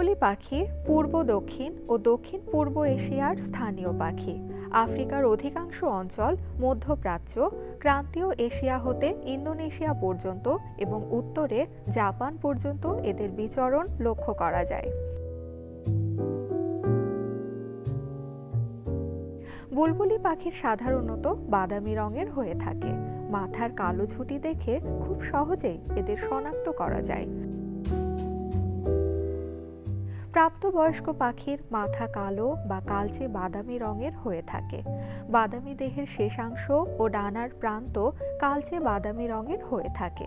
বুলবুলি পাখি পূর্ব দক্ষিণ ও দক্ষিণ পূর্ব এশিয়ার স্থানীয় পাখি। আফ্রিকার অধিকাংশ অঞ্চল, মধ্যপ্রাচ্য, ক্রান্তীয় এশিয়া হতে ইন্দোনেশিয়া পর্যন্ত এবং উত্তরে জাপান পর্যন্ত এদের বিচরণ লক্ষ্য করা যায়। বুলবুলি পাখির সাধারণত বাদামি রঙের হয়ে থাকে। মাথার কালো ঝুঁটি দেখে খুব সহজেই এদের শনাক্ত করা যায়। প্রাপ্তবয়স্ক পাখির মাথা কালো বা কালচে বাদামি রঙের হয়ে থাকে। বাদামি দেহের শেষাংশ ও ডানার প্রান্ত কালচে বাদামি রঙের হয়ে থাকে।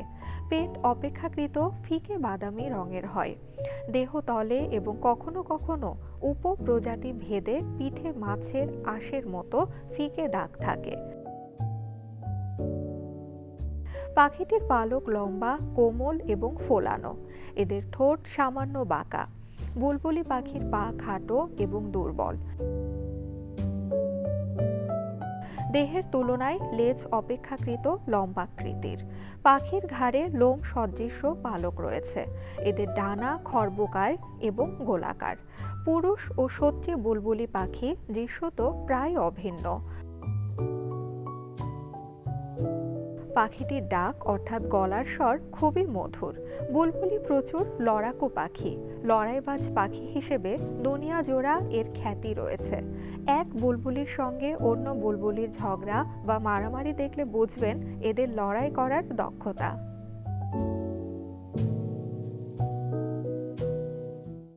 পেট অপেক্ষাকৃত ফিকে বাদামি রঙের হয়। দেহ তলে এবং কখনো কখনো উপপ্রজাতি ভেদে পিঠে মাছের আঁশের মতো ফিকে দাগ থাকে। পাখিটির পালক লম্বা, কোমল এবং ফোলানো। এদের ঠোঁট সামান্য বাঁকা। বুলবুলি পাখির পা খাটো এবং দুর্বল। দেহের তুলনায় লেজ অপেক্ষাকৃত লম্বাকৃতির। পাখির ঘাড়ে লোম সদৃশ্য পালক রয়েছে। এদের ডানা খর্বকায় এবং গোলাকার। পুরুষ ও সত্যি বুলবুলি পাখি দৃশ্যত প্রায় অভিন্ন। পাখিটির ডাক অর্থাৎ গলার স্বর খুবই মধুর। বুলবুলি প্রচুর লড়াকু পাখি। লড়াইবাজ পাখি হিসেবে দুনিয়া জোড়া এর খ্যাতি রয়েছে। এক বুলবুলির সঙ্গে অন্য বুলবুলির ঝগড়া বা মারামারি দেখলে বুঝবেন এদের লড়াই করার দক্ষতা।